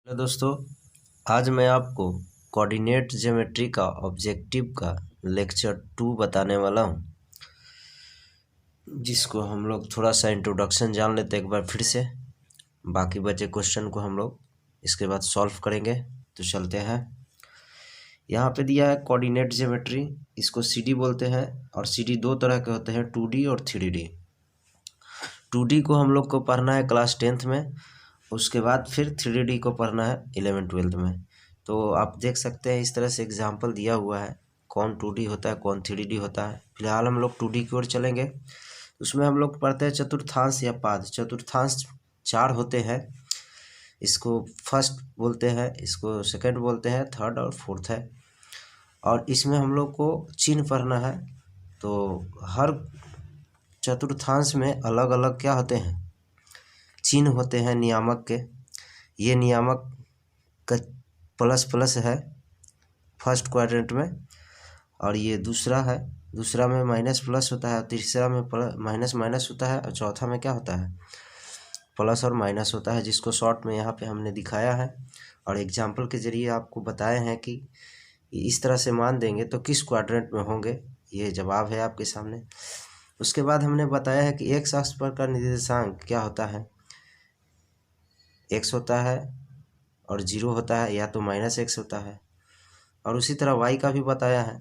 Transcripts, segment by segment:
Hello दोस्तों, आज मैं आपको कोऑर्डिनेट ज्योमेट्री का ऑब्जेक्टिव का लेक्चर 2 बताने वाला हूं, जिसको हम लोग थोड़ा सा इंट्रोडक्शन जान लेते हैं एक बार फिर से। बाकी बचे क्वेश्चन को हम लोग इसके बाद सॉल्व करेंगे। तो चलते हैं। यहाँ पे दिया है कोऑर्डिनेट ज्योमेट्री, इसको सीडी बोलते हैं। और सीडी दो तरह के होते हैं, 2D और 3D। 2D को हम लोग को पढ़ना है क्लास 10th में, उसके बाद फिर 3D को पढ़ना है 11th-12th में। तो आप देख सकते हैं इस तरह से एग्जाम्पल दिया हुआ है, कौन 2D होता है कौन 3D होता है। फिलहाल हम लोग 2D की ओर चलेंगे। उसमें हम लोग पढ़ते हैं चतुर्थांश या पाद। चतुर्थांश 4 होते हैं, इसको फर्स्ट बोलते हैं, इसको सेकंड बोलते हैं, थर्ड और फोर्थ है। और इसमें हम लोग को चिन्ह पढ़ना है। तो हर चतुर्थांश में अलग अलग क्या होते हैं, चिन्ह होते हैं नियामक के। ये नियामक का प्लस प्लस है फर्स्ट क्वाड्रेंट में, और ये दूसरा है, दूसरा में माइनस प्लस होता है, तीसरा में माइनस माइनस होता है, और चौथा में क्या होता है, प्लस और माइनस होता है, जिसको शॉर्ट में यहाँ पे हमने दिखाया है और एग्जाम्पल के जरिए आपको बताए हैं कि इस तरह से मान देंगे तो किस क्वाड्रेंट में होंगे। ये जवाब है आपके सामने। उसके बाद हमने बताया है कि एक्स अक्ष पर का निर्देशांक क्या होता है, एक्स होता है और 0 होता है, या तो -x होता है। और उसी तरह y का भी बताया है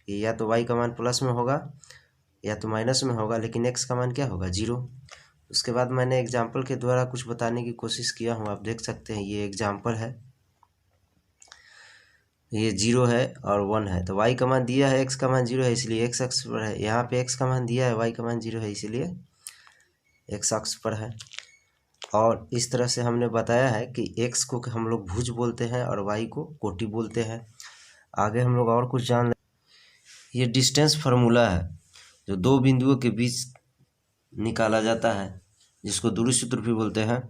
कि या तो y का मान प्लस में होगा या तो माइनस में होगा, लेकिन x का मान क्या होगा, 0। उसके बाद मैंने एग्जाम्पल के द्वारा कुछ बताने की कोशिश किया हूँ। आप देख सकते हैं ये एग्जाम्पल है, ये 0 है और 1 है। तो y का मान दिया है, x का मान 0 है इसलिए x अक्ष पर है। यहाँ पे x का मान दिया है, y का मान 0 है इसलिए x अक्ष पर है। और इस तरह से हमने बताया है कि x को हम लोग भुज बोलते हैं और y को कोटि बोलते हैं। आगे हम लोग और कुछ जान लें। ये डिस्टेंस फार्मूला है जो दो बिंदुओं के बीच निकाला जाता है, जिसको दूरी सूत्र भी बोलते हैं।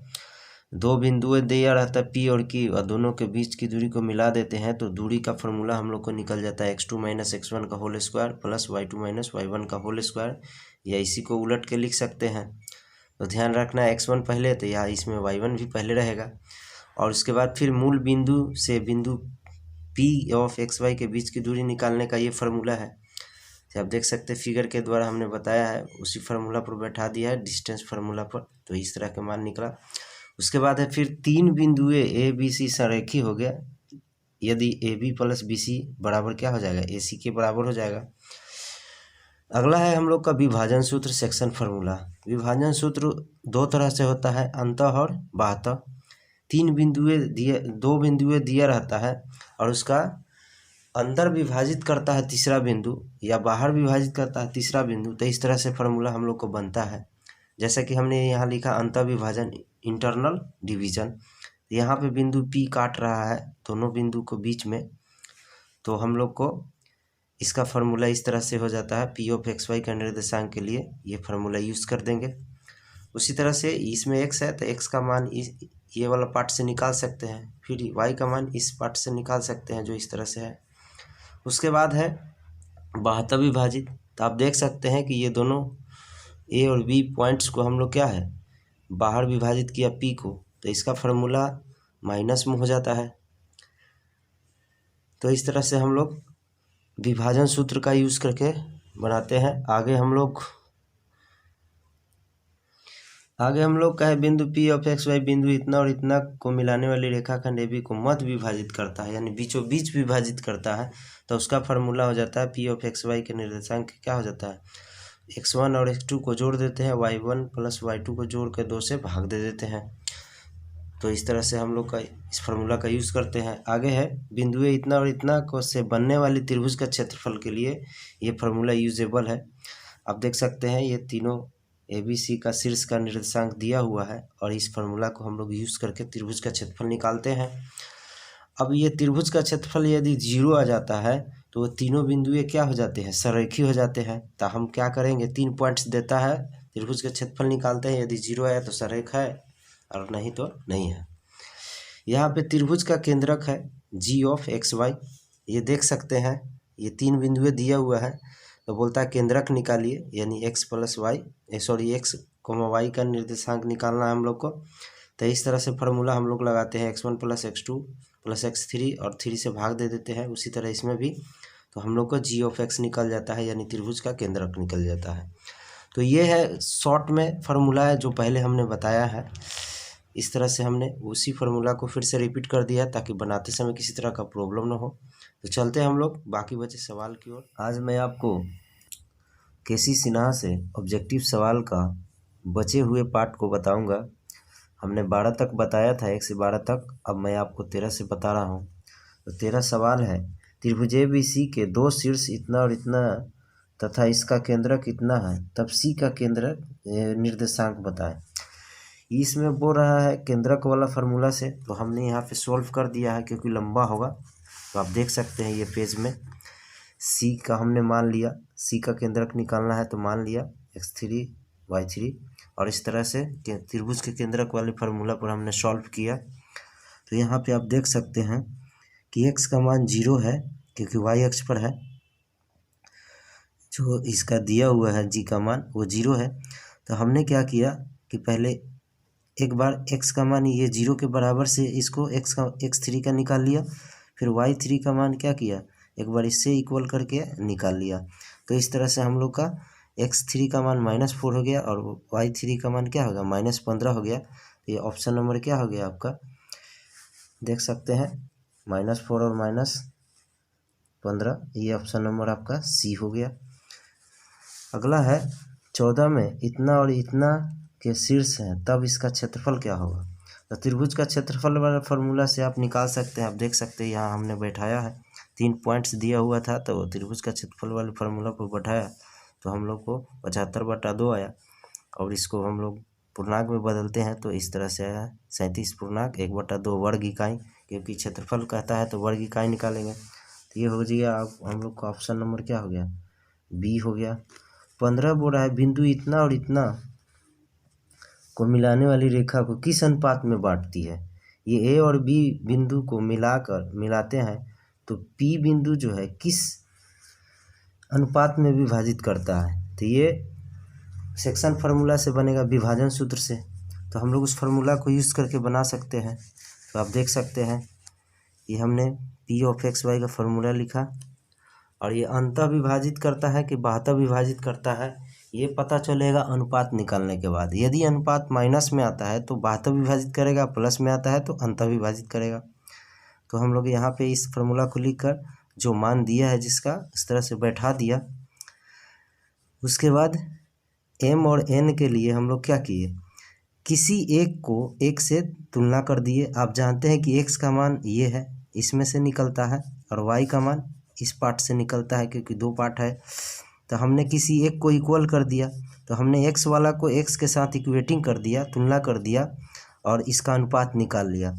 दो बिंदुएं दिया रहता है P और Q, और दोनों के बीच की दूरी को मिला देते हैं तो दूरी का फार्मूला हम लोग को निकल जाता है x2 - x1 का whole square plus y2 - y1 का होल स्क्वायर, या इसी को उलट के लिख सकते हैं। तो ध्यान रखना है x1 पहले, तो यहाँ इसमें y1 भी पहले रहेगा। और उसके बाद फिर मूल बिंदु से बिंदु P ऑफ xy के बीच की दूरी निकालने का ये फार्मूला है। तो आप देख सकते हैं फिगर के द्वारा हमने बताया है, उसी फार्मूला पर बैठा दिया है डिस्टेंस फार्मूला पर। तो इस तरह के मान निकला। उसके बाद है फिर तीन बिंदुएं ए बी सी संरेखी हो गया, यदि A B plus B C बराबर क्या हो जाएगा, ए सी के बराबर हो जाएगा। अगला है हम लोग का विभाजन सूत्र, सेक्शन फार्मूला। विभाजन सूत्र दो तरह से होता है, अंतः और बाह्य। दो बिंदुएं दिया रहता है और उसका अंदर विभाजित करता है तीसरा बिंदु, या बाहर विभाजित करता है तीसरा बिंदु। तो इस तरह से फार्मूला हम लोग को बनता है। जैसा कि हमने यहाँ लिखा अंतर विभाजन, इंटरनल डिवीजन। यहाँ पे बिंदु P काट रहा है दोनों बिंदु को बीच में, तो हम लोग को इसका फार्मूला इस तरह से हो जाता है। P ऑफ xy का निर्देशांक के लिए ये फार्मूला यूज़ कर देंगे। उसी तरह से इसमें x है तो x का मान ये वाला पार्ट से निकाल सकते हैं, फिर y का मान इस पार्ट से निकाल सकते हैं जो इस तरह से है। उसके बाद है बाह्य विभाजित। तो आप देख सकते हैं कि ये दोनों A और B पॉइंट्स को हम लोग क्या है, बाहर विभाजित किया P को, तो इसका फार्मूला माइनस में हो जाता है। तो इस तरह से हम लोग विभाजन सूत्र का यूज़ करके बनाते हैं। आगे हम लोग का है बिंदु P ऑफ xy, बिंदु इतना और इतना को मिलाने वाली रेखाखंड AB को मध्य विभाजित करता है, यानी बीचों बीच विभाजित करता है। तो उसका फार्मूला हो जाता है P ऑफ xy के निर्देशांक क्या हो जाता है, x1 और x2 को जोड़ देते हैं, y1 प्लस y2 को जोड़ कर 2 से भाग दे देते हैं। तो इस तरह से हम लोग का इस फार्मूला का यूज़ करते हैं। आगे है बिंदुएं इतना और इतना को से बनने वाली त्रिभुज का क्षेत्रफल के लिए ये फार्मूला यूजेबल है। आप देख सकते हैं ये तीनों ABC का शीर्ष का निर्देशांक दिया हुआ है, और इस फार्मूला को हम लोग यूज़ करके त्रिभुज का क्षेत्रफल निकालते हैं। अब ये त्रिभुज का क्षेत्रफल यदि 0 आ जाता है तो वो तीनों बिंदुएं क्या हो जाते हैं, संरेखी हो जाते हैं। तो हम क्या करेंगे, 3 पॉइंट्स देता है, त्रिभुज का क्षेत्रफल निकालते हैं। यदि 0 आया तो संरेख है और नहीं तो नहीं है। यहाँ पे त्रिभुज का केंद्रक है G ऑफ xy, ये देख सकते हैं ये 3 बिंदुएं दिया हुआ है। तो बोलता है केंद्रक निकालिए, यानी x plus Y, x, y का निर्देशांक निकालना है हम लोग को। तो इस तरह से फार्मूला हम लोग लगाते हैं x1 + x2 + x3 और 3 से भाग दे देते हैं। उसी तरह इसमें भी तो हम लोग का g(x) निकल जाता है, यानी त्रिभुज का केंद्रक निकल जाता है। तो ये है शॉर्ट में फार्मूला है जो पहले हमने बताया है। इस तरह से हमने उसी फार्मूला को फिर से रिपीट कर दिया ताकि बनाते समय किसी तरह का प्रॉब्लम ना हो। तो चलते हैं हम लोग बाकी बचे सवाल की ओर। आज मैं आपको केसी सिन्हा से ऑब्जेक्टिव सवाल का बचे हुए पार्ट को बताऊंगा। हमने 12 तक बताया था, 1 से 12 तक। अब मैं आपको 13 से बता रहा हूँ। तो 13 सवाल है, त्रिभुज ABC के 2 शीर्ष इतना और इतना तथा इसका केंद्रक कितना है, तब C का केंद्रक निर्देशांक बताएं। इसमें बोल रहा है केंद्रक वाला फार्मूला से, तो हमने यहाँ पे सॉल्व कर दिया है क्योंकि लंबा होगा। तो आप देख सकते हैं ये पेज में C का हमने मान लिया, C का केंद्रक निकालना है तो मान लिया x3 y3, और इस तरह से त्रिभुज के केंद्रक वाले फार्मूला पर हमने सॉल्व किया। तो यहाँ पे आप देख सकते हैं कि x का मान 0 है क्योंकि y अक्ष पर है, जो इसका दिया हुआ है g का मान वो 0 है। तो हमने क्या किया कि पहले एक बार x का मान ये 0 के बराबर से इसको x3 का निकाल लिया, फिर y3 का मान क्या किया, एक बार इससे इक्वल करके निकाल लिया। तो इस तरह से हम लोग का x3 का मान -4 हो गया और y3 का मान क्या होगा, -15 हो गया। तो ये ऑप्शन नंबर क्या हो गया आपका, देख सकते हैं -4 और -15, ये ऑप्शन नंबर आपका सी हो गया। अगला है 14 में इतना और इतना के शीर्ष हैं तब इसका क्षेत्रफल क्या होगा। तो त्रिभुज का क्षेत्रफल वाला फार्मूला से आप निकाल सकते हैं। आप देख सकते हैं यहाँ हमने बैठाया है, 3 पॉइंट्स दिया हुआ था, तो त्रिभुज का क्षेत्रफल वाले फार्मूला को बैठाया तो हम लोग को 75/2 आया। और इसको हम लोग पूर्णांक में बदलते हैं तो इस तरह से आया 37.1/2 वर्ग इकाई, क्योंकि क्षेत्रफल कहता है तो वर्ग इकाई निकालेंगे। तो ये हो जाएगा हम लोग का ऑप्शन नंबर क्या हो गया, बी हो गया। 15 बोल रहा है बिंदु इतना और इतना को मिलाने वाली रेखा को किस अनुपात में बांटती है। ये ए और बी बिंदु को मिलाते हैं तो पी बिंदु जो है किस अनुपात में विभाजित करता है। तो ये सेक्शन फार्मूला से बनेगा, विभाजन सूत्र से। तो हम लोग उस फार्मूला को यूज़ करके बना सकते हैं। तो आप देख सकते हैं ये हमने P(x, y) का फार्मूला लिखा, और ये अंतः विभाजित करता है कि बाह्य विभाजित करता है ये पता चलेगा अनुपात निकालने के बाद। यदि अनुपात माइनस में आता है तो बाह्य विभाजित करेगा, प्लस में आता है तो अंतः विभाजित करेगा। तो हम लोग यहाँ पे इस फार्मूला को लिखकर जो मान दिया है जिसका, इस तरह से बैठा दिया। उसके बाद m और n के लिए हम लोग क्या किए, किसी एक को एक से तुलना कर दिए। आप जानते हैं कि x का मान ये है, इसमें से निकलता है, और y का मान इस पार्ट से निकलता है क्योंकि 2 पार्ट है। तो हमने किसी एक को इक्वल कर दिया, तो हमने x वाला को x के साथ इक्वेटिंग कर दिया, तुलना कर दिया, और इसका अनुपात निकाल लिया।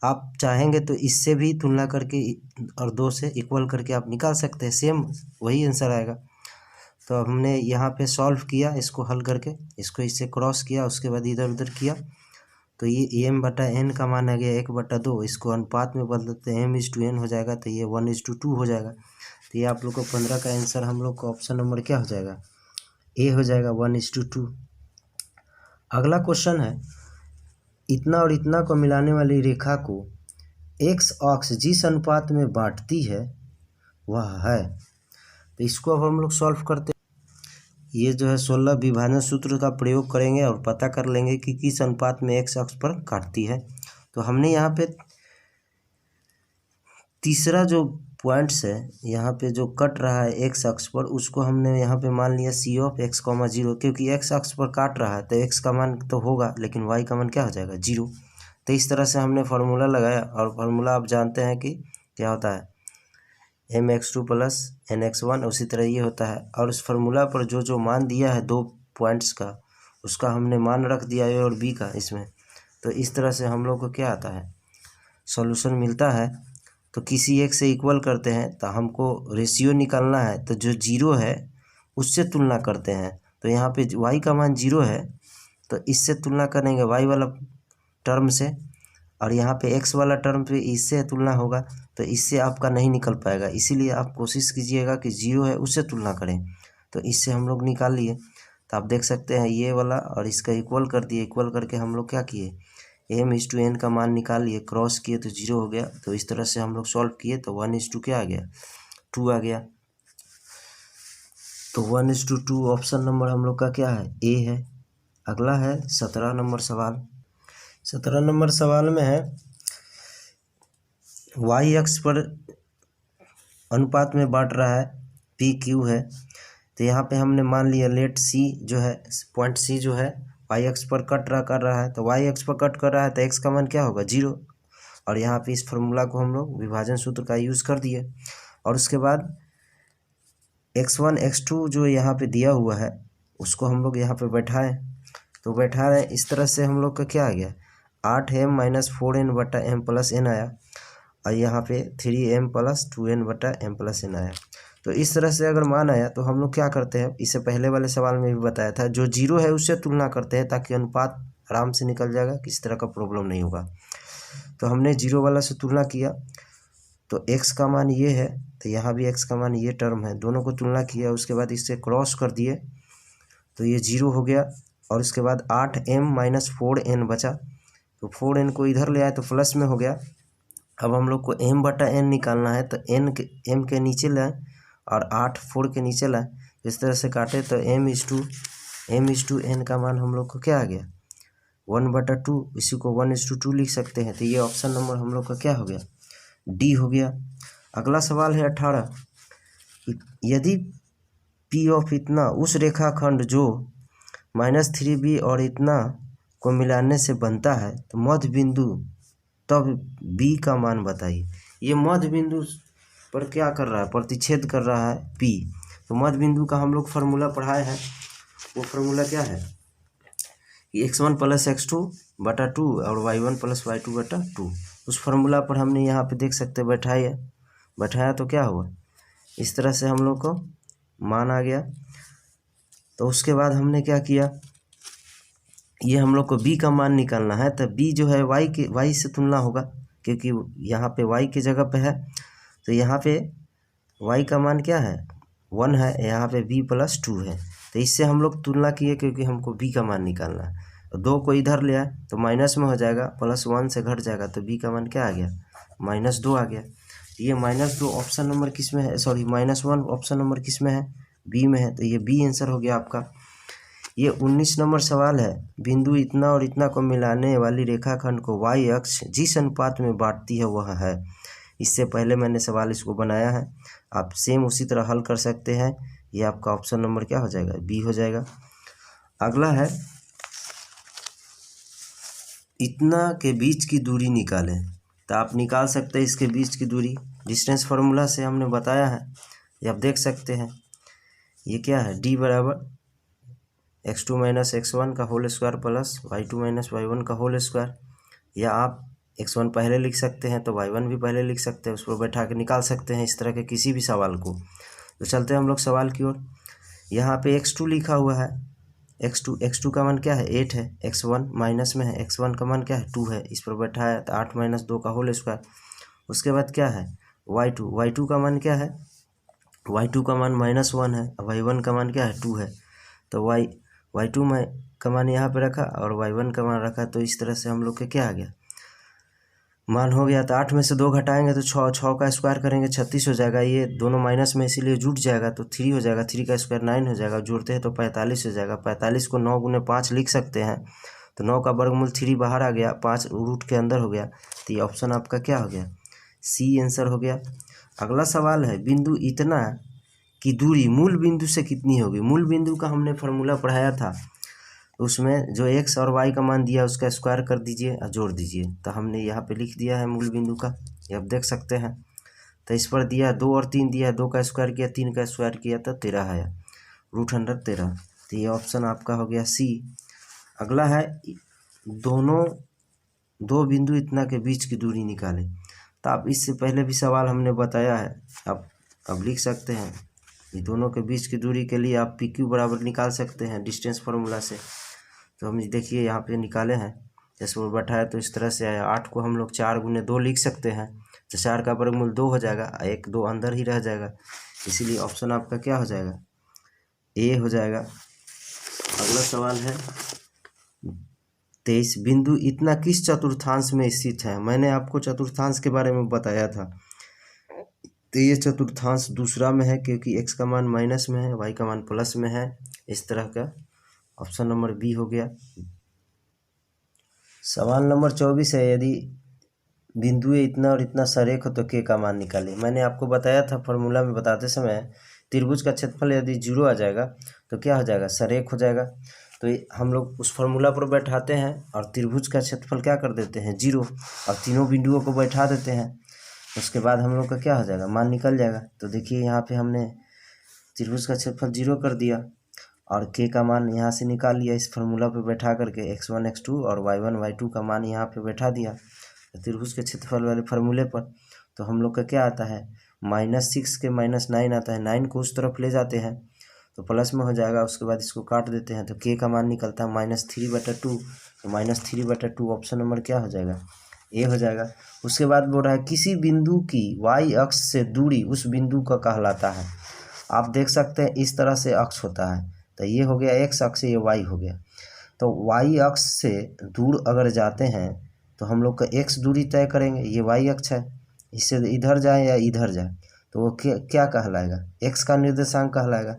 आप चाहेंगे तो इससे भी तुलना करके और 2 से इक्वल करके आप निकाल सकते हैं, सेम वही आंसर आएगा। तो अब हमने यहाँ पे सॉल्व किया, इसको हल करके इसको इससे क्रॉस किया, उसके बाद इधर उधर किया, तो ये m/n का मान आ गया 1/2। इसको अनुपात में बदलते हैं, m/n हो जाएगा, तो ये 1:2 हो जाएगा। तो ये आप लोग को 15 का आंसर हम लोग को ऑप्शन नंबर क्या हो जाएगा, ए हो जाएगा, 1:2। अगला क्वेश्चन है, इतना और इतना को मिलाने वाली रेखा को x अक्ष जिस अनुपात में बांटती है वह है। तो इसको अब हम लोग सॉल्व करते हैं। ये जो है 16 विभाजन सूत्र का प्रयोग करेंगे और पता कर लेंगे कि किस अनुपात में x अक्ष पर काटती है। तो हमने यहाँ पे तीसरा जो पॉइंट्स है, यहाँ पे जो कट रहा है x अक्ष पर, उसको हमने यहाँ पे मान लिया C(x, 0), क्योंकि x अक्ष पर काट रहा है तो x का मान तो होगा लेकिन y का मान क्या हो जाएगा, 0। तो इस तरह से हमने फार्मूला लगाया, और फार्मूला आप जानते हैं कि क्या होता है, mx2 + nx1, उसी तरह ये होता है। और उस फार्मूला पर जो जो मान दिया है 2 पॉइंट्स का, उसका हमने मान रख दिया a और b का इसमें। तो इस तरह से हम लोग को क्या आता है, सॉल्यूशन मिलता है। तो किसी एक से इक्वल करते हैं, तो हमको रेशियो निकालना है, तो जो 0 है उससे तुलना करते हैं। तो यहाँ पे y का मान 0 है तो इससे तुलना करेंगे y वाला टर्म से, और यहाँ पे x वाला टर्म पे इससे तुलना होगा, तो इससे आपका नहीं निकल पाएगा। इसीलिए आप कोशिश कीजिएगा कि 0 है उससे तुलना करें। तो इससे हम लोग निकाल लिए। तो आप देख सकते हैं ये वाला और इसका इक्वल कर दिए, इक्वल करके हम लोग क्या किए, m/n का मान निकालिए, क्रॉस किए तो 0 हो गया। तो इस तरह से हम लोग सॉल्व किए तो 1:2 क्या आ गया, 2 आ गया। तो 1:2 ऑप्शन नंबर हम लोग का क्या है, ए है। अगला है 17 नंबर सवाल। 17 नंबर सवाल में है y अक्ष पर अनुपात में बांट रहा है, पी क्यू है। तो यहाँ पे हमने मान लिया लेट सी जो है, पॉइंट सी जो है वाई अक्ष पर कट कर रहा है। तो वाई अक्ष पर कट कर रहा है तो एक्स का मान क्या होगा, 0। और यहाँ पे इस फार्मूला को हम लोग विभाजन सूत्र का यूज़ कर दिए। और उसके बाद x1 x2 जो यहाँ पे दिया हुआ है उसको हम लोग यहाँ पे बैठाएं। तो बैठा रहे इस तरह से हम लोग का क्या आ गया, 8m - 4n बटा m प्लस n आया। और यहाँ पे 3m + 2n बटा m प्लस n आया। तो इस तरह से अगर मान आया तो हम लोग क्या करते हैं, इससे पहले वाले सवाल में भी बताया था, जो 0 है उससे तुलना करते हैं ताकि अनुपात आराम से निकल जाएगा, किसी तरह का प्रॉब्लम नहीं होगा। तो हमने 0 वाला से तुलना किया तो x का मान ये है, तो यहाँ भी x का मान ये टर्म है, दोनों को तुलना किया। उसके बाद इससे क्रॉस कर दिए तो ये 0 हो गया। और उसके बाद 8m - 4n बचा, तो 4n को इधर ले आए तो प्लस में हो गया। अब हम लोग को m बटा n निकालना है, तो m के नीचे लाए और 8 4 के नीचे लाए। इस तरह से काटे तो m/n का मान हम लोग को क्या आ गया, 1/2। इसी को 1:2 लिख सकते हैं। तो ये ऑप्शन नंबर हम लोग का क्या हो गया, डी हो गया। अगला सवाल है 18। यदि P ऑफ इतना उस रेखाखंड जो -3b और इतना को मिलाने से बनता है तो मध्य बिंदु तब B का मान बताइए। ये मध्य बिंदु पर क्या कर रहा है, प्रतिच्छेद कर रहा है P। तो मध्य बिंदु का हम लोग फार्मूला पढ़ाए हैं, वो फार्मूला क्या है, x1 + x2 बटा 2 और y1 + y2 बटा 2। उस फार्मूला पर हमने यहाँ पे देख सकते बैठाया तो क्या हुआ, इस तरह से हम लोग को मान आ गया। तो उसके बाद हमने क्या किया, ये हम लोग को b का मान निकालना है। तो b जो है y से तुलना होगा, क्योंकि यहाँ पे y की जगह पे है। तो यहाँ पे y का मान क्या है, 1 है, यहाँ पे b + 2 है। तो इससे हम लोग तुलना किए क्योंकि हमको b का मान निकालना है। तो 2 को इधर ले आए तो माइनस में हो जाएगा, +1 से घट जाएगा, तो b का मान क्या आ गया, -2 आ गया। ये -2 ऑप्शन नंबर किस में है, सॉरी -1 ऑप्शन नंबर किस में है, बी में है। तो ये बी आंसर हो गया आपका। ये 19 नंबर सवाल है। बिंदु इतना और इतना को मिलाने वाली रेखाखंड को y अक्ष जिस अनुपात में बांटती है वह है। इससे पहले मैंने सवाल इसको बनाया है, आप सेम उसी तरह हल कर सकते हैं। ये आपका ऑप्शन नंबर क्या हो जाएगा, बी हो जाएगा। अगला है इतना के बीच की दूरी निकालें। तो आप निकाल सकते हैं इसके बीच की दूरी, डिस्टेंस फार्मूला से हमने बताया है। ये आप देख सकते हैं, ये क्या है, d बराबर x2 - x1 का whole square plus y2 - y1 का होल स्क्वायर। या आप x1 पहले लिख सकते हैं तो y1 भी पहले लिख सकते हैं, उस पर बैठा के निकाल सकते हैं इस तरह के किसी भी सवाल को। तो चलते हैं हम लोग सवाल की ओर। यहाँ पे x2 लिखा हुआ है, x2 का मान क्या है, 8 है। x1 माइनस में है, x1 का मान क्या है, 2 है। इस पर बैठा है तो 8 - 2 का होल स्क्वायर। उसके बाद क्या है, y2 का मान क्या है, y2 का मान -1 है, y1 का मान क्या है, 2 है। तो y2 का मान यहाँ पे रखा और y1 का मान रखा। तो इस तरह से हम लोग के क्या आ गया, मान हो गया। तो 8 में से 2 घटाएंगे तो 6 का स्क्वायर करेंगे 36 हो जाएगा। ये दोनों माइनस में इसीलिए जुट जाएगा तो 3 हो जाएगा, 3 का स्क्वायर 9 हो जाएगा। जोड़ते हैं तो 45 हो जाएगा। 45 को 9 × 5 लिख सकते हैं। तो 9 का वर्गमूल 3 बाहर आ गया, 5 रूट के अंदर हो गया। तो ये ऑप्शन आपका क्या हो गया, सी आंसर हो गया। अगला सवाल है बिंदु इतना की दूरी मूल बिंदु से कितनी होगी। मूल बिंदु का हमने फार्मूला पढ़ाया था, उसमें जो x और y का मान दिया उसका स्क्वायर कर दीजिए और जोड़ दीजिए। तो हमने यहाँ पे लिख दिया है मूल बिंदु का, ये आप देख सकते हैं। तो इस पर दिया 2 और 3 दिया, 2 का स्क्वायर किया, 3 का स्क्वायर किया तो 13 आया, √13। तो ये ऑप्शन आपका हो गया सी। अगला है दो बिंदु इतना के बीच की दूरी निकालें। तो आप इससे पहले भी सवाल हमने बताया है, आप अब लिख सकते हैं। ये दोनों के बीच की दूरी के लिए आप PQ बराबर निकाल सकते हैं डिस्टेंस फार्मूला से। तो हम देखिए यहाँ पे निकाले हैं, जैसे वो बैठाया तो इस तरह से आया। 8 को हम लोग 4 × 2 लिख सकते हैं, तो 4 का वर्गमूल 2 हो जाएगा, 1 2 अंदर ही रह जाएगा। इसीलिए ऑप्शन आपका क्या हो जाएगा, ए हो जाएगा। अगला सवाल है 23 बिंदु इतना किस चतुर्थांश में स्थित है। मैंने आपको चतुर्थांश के बारे में बताया था, तो ये चतुर्थांश दूसरा में है क्योंकि x का मान माइनस में है, y का मान प्लस में है। इस तरह का ऑप्शन नंबर बी हो गया। सवाल नंबर 24 है, यदि बिंदु इतना और इतना सरेख हो तो k का मान निकालिए। मैंने आपको बताया था फॉर्मूला में बताते समय, त्रिभुज का क्षेत्रफल यदि 0 आ जाएगा तो क्या हो जाएगा, सरेख हो जाएगा। तो हम लोग उस फॉर्मूला पर बैठाते हैं और त्रिभुज का क्षेत्रफल क्या कर देते हैं, 0, और तीनों बिंदुओं को बैठा देते हैं। उसके बाद हम लोग का क्या हो जाएगा, मान निकल जाएगा। तो देखिए यहाँ पे हमने त्रिभुज का क्षेत्रफल 0 कर दिया और k का मान यहाँ से निकाल लिया इस फार्मूला पे बैठा करके, x1 x2 और y1 y2 का मान यहाँ पे बैठा दिया त्रिभुज के क्षेत्रफल वाले फार्मूले पर। तो हम लोग का क्या आता है, -6 के -9 आता है, 9 को उस तरफ ले जाते हैं तो प्लस में हो जाएगा। उसके बाद इसको काट देते हैं तो k का मान निकलता है -3/2। तो -3/2 ऑप्शन नंबर क्या हो जाएगा, ए हो जाएगा। उसके बाद बोल रहा है किसी बिंदु की y अक्ष से दूरी उस बिंदु का कहलाता है। आप देख सकते हैं इस तरह से अक्ष होता है, तो ये हो गया x अक्ष, ये y हो गया। तो y अक्ष से दूर अगर जाते हैं तो हम लोग का x दूरी तय करेंगे, ये y अक्ष है, इससे इधर जाए या इधर जाए तो वो क्या कहलाएगा, x का निर्देशांक कहलाएगा।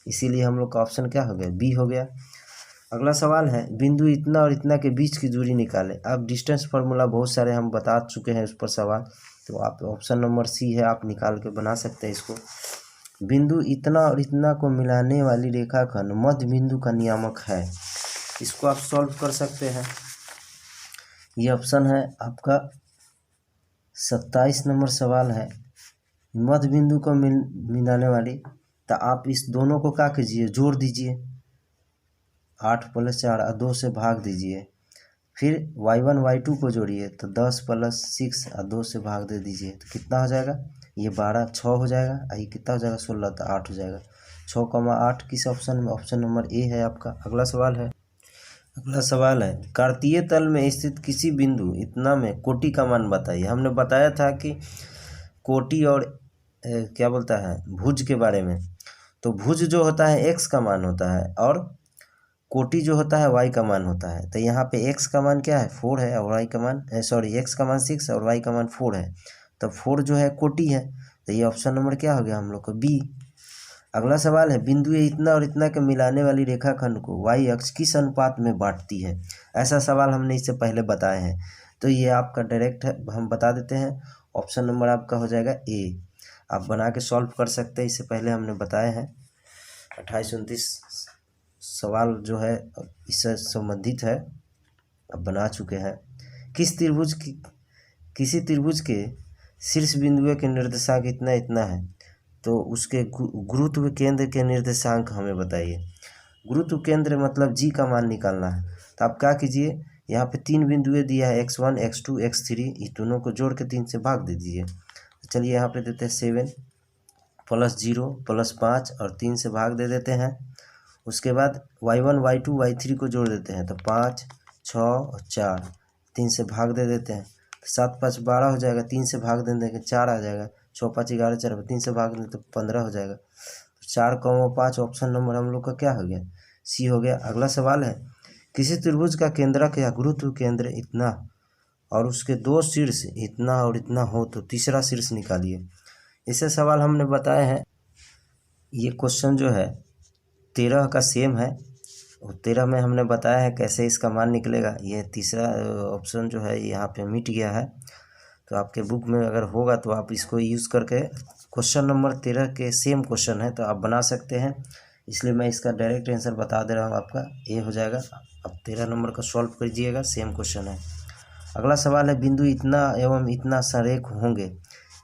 इसीलिए हम लोग का ऑप्शन क्या हो गया, बी हो गया। अगला सवाल है, बिंदु इतना और इतना के बीच की दूरी निकालें। अब डिस्टेंस फार्मूला बहुत सारे हम बता चुके हैं उस पर सवाल, तो आप ऑप्शन नंबर सी है, आप निकाल के बना सकते हैं इसको। बिंदु इतना और इतना को मिलाने वाली रेखाखंड मध्य बिंदु का नियामक है। इसको आप सॉल्व कर सकते हैं। ये ऑप्शन है आपका 27 नंबर सवाल है, मध्य बिंदु को मिलाने वाली। तो आप इस दोनों को क्या कीजिए, जोड़ दीजिए, 8 + 4 और 2 से भाग दीजिए। फिर y1 y2 को जोड़िए तो 10 + 6 और 2 से भाग दे दीजिए तो कितना हो जाएगा, ये 12, 6 हो जाएगा। ये कितना हो जाएगा, 16, तो 8 हो जाएगा। 6,8 किस ऑप्शन में, ऑप्शन नंबर ए है आपका। अगला सवाल है, कार्तीय तल में स्थित किसी बिंदु इतना में कोटि का मान बताइए। हमने बताया था कि कोटि और क्या बोलता है, भुज के बारे में। तो भुज जो होता है x का मान होता है और कोटि जो होता है y का मान होता है। तो यहाँ पे x का मान क्या है, 4 है, और y का मान x का मान 6 और y का मान 4 है। तो 4 जो है कोटि है, तो ये ऑप्शन नंबर क्या हो गया हम लोग को, बी। अगला सवाल है, बिंदु इतना और इतना के मिलाने वाली रेखाखंड को y अक्ष किस अनुपात में बांटती है। ऐसा सवाल हमने इससे पहले बताए हैं, तो ये आपका डायरेक्ट है, हम बता देते हैं। ऑप्शन नंबर आपका हो जाएगा ए। आप बना के सॉल्व कर सकते हैं, इससे पहले हमने बताए हैं। 28-29 सवाल जो है इससे संबंधित है, अब बना चुके हैं। किसी त्रिभुज के शीर्ष बिंदु के निर्देशांक इतना इतना है, तो उसके गुरुत्व केंद्र के निर्देशांक हमें बताइए। गुरुत्व केंद्र मतलब जी का मान निकालना है। तो आप क्या कीजिए, यहाँ पे 3 बिंदुएं दिया है, x1 x2 x3, इस दोनों को जोड़ के 3 से भाग दे दीजिए। चलिए यहाँ पे देते हैं 7 + 0 + 5 और 3 से भाग दे देते हैं। उसके बाद y1 y2 y3 को जोड़ देते हैं, तो 5 6 और 4, 3 से भाग दे देते हैं। 7 × 5 = 12 हो जाएगा, 3 से भाग दे देंगे 4 आ जाएगा। 6 × 5 = 11, 4 3 से भाग दें तो 15 हो जाएगा। 4,5 ऑप्शन नंबर हम लोग का क्या हो गया, सी हो गया। अगला सवाल है, किसी त्रिभुज का केंद्रक या गुरुत्व केंद्र इतना और उसके 2 शीर्ष इतना और इतना हो तो तीसरा शीर्ष निकालिए। इससे सवाल हमने बताया है। ये क्वेश्चन जो है 13 का सेम है, और 13 में हमने बताया है कैसे इसका मान निकलेगा। ये तीसरा ऑप्शन जो है यहाँ पे मिट गया है, तो आपके बुक में अगर होगा तो आप इसको यूज़ करके, क्वेश्चन नंबर 13 के सेम क्वेश्चन है तो आप बना सकते हैं। इसलिए मैं इसका डायरेक्ट आंसर बता दे रहा हूँ, आपका ए हो जाएगा। अब 13 नंबर का सॉल्व कीजिएगा, सेम क्वेश्चन है। अगला सवाल है, बिंदु इतना एवं इतना संरेख होंगे।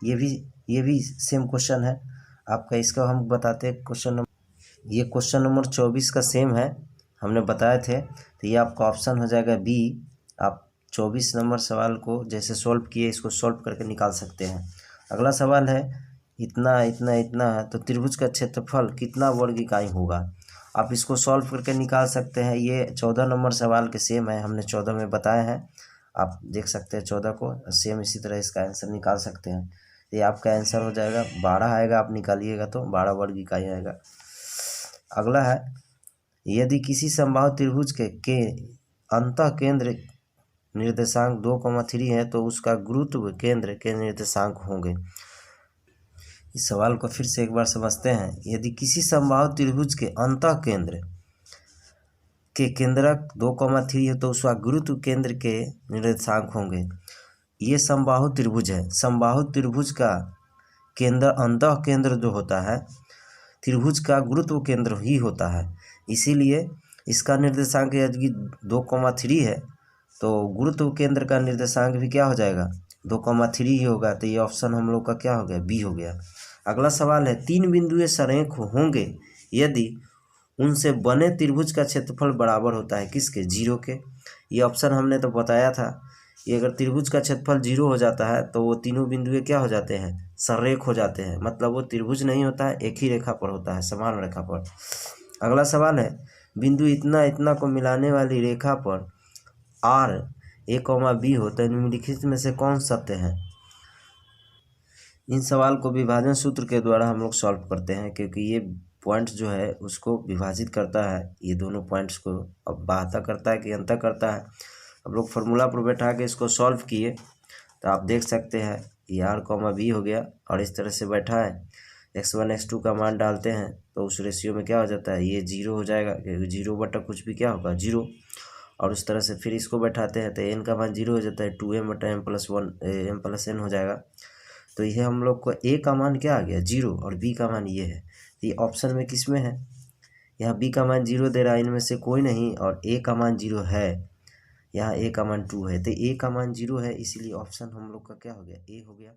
ये भी सेम क्वेश्चन है आपका। इसका हम बताते हैं ये क्वेश्चन नंबर 24 का सेम है, हमने बताए थे। तो ये आपका ऑप्शन हो जाएगा बी। आप 24 नंबर सवाल को जैसे सॉल्व किए इसको सॉल्व करके निकाल सकते हैं। अगला सवाल है, इतना इतना इतना है तो त्रिभुज का क्षेत्रफल कितना वर्ग इकाई होगा। आप इसको सॉल्व करके निकाल सकते हैं। ये 14 नंबर सवाल के सेम है, हमने 14 में बताया है। आप देख सकते हैं 14 को सेम, इसी तरह इसका आंसर निकाल सकते हैं। ये आपका आंसर हो जाएगा 12 आएगा, आप निकालिएगा तो 12 वर्ग इकाई आएगा। अगला है, यदि किसी समबाहु त्रिभुज के अंतः केंद्र निर्देशांक 2,3 है तो उसका गुरुत्व केंद्र के निर्देशांक होंगे। इस सवाल को फिर से एक बार समझते हैं। यदि किसी समबाहु त्रिभुज के अंतः केंद्र के केंद्रक 2,3 है तो उसका गुरुत्व केंद्र के निर्देशांक होंगे। ये समबाहु त्रिभुज है। समबाहु त्रिभुज का केंद्र अंतः केंद्र जो होता है त्रिभुज का गुरुत्व केंद्र ही होता है, इसीलिए इसका निर्देशांक यदि 2,3 है तो गुरुत्व केंद्र का निर्देशांक भी क्या हो जाएगा 2,3 ही होगा। तो ये ऑप्शन हम लोग का क्या हो गया, बी हो गया। अगला सवाल है, 3 बिंदुएं सरेख होंगे यदि उनसे बने त्रिभुज का क्षेत्रफल बराबर होता है किसके, 0 के। ये ऑप्शन हमने तो बताया था। ये अगर त्रिभुज का क्षेत्रफल 0 हो जाता है तो वो तीनों बिंदुएं क्या हो जाते हैं, सरेख हो जाते हैं, मतलब वो त्रिभुज नहीं होता है, एक ही रेखा पर होता है, समान रेखा पर। अगला सवाल है, बिंदु इतना इतना को मिलाने वाली रेखा पर R A, B हो तो निम्नलिखित में से कौन सत्य है। इन सवाल को विभाजन सूत्र के द्वारा हम लोग सॉल्व करते हैं, क्योंकि ये पॉइंट जो है उसको विभाजित करता है, ये दोनों पॉइंट्स को अब बाहता करता है कि अंतर करता है। हम लोग फार्मूला पर बैठा के इसको सॉल्व किए तो आप देख सकते हैं ये R, B हो गया और इस तरह से बैठा है। x1 x2 का मान डालते हैं तो उस रेशियो में क्या हो जाता है, ये 0 हो जाएगा, क्योंकि 0 बटा कुछ भी क्या होगा 0। और उस तरह से फिर इसको बैठाते हैं तो n का मान 0 हो जाता है, 2m बटा m+n हो जाएगा। तो ये हम लोग को a का मान क्या आ गया 0 और b का मान ये है। तो ये ऑप्शन में किस में है, यहाँ b का मान 0 दे रहा है, इनमें से कोई नहीं, और a का मान 0 है, यहाँ a का मान 2 है। तो a का मान 0 है, इसीलिए ऑप्शन हम लोग का क्या हो गया, a हो गया।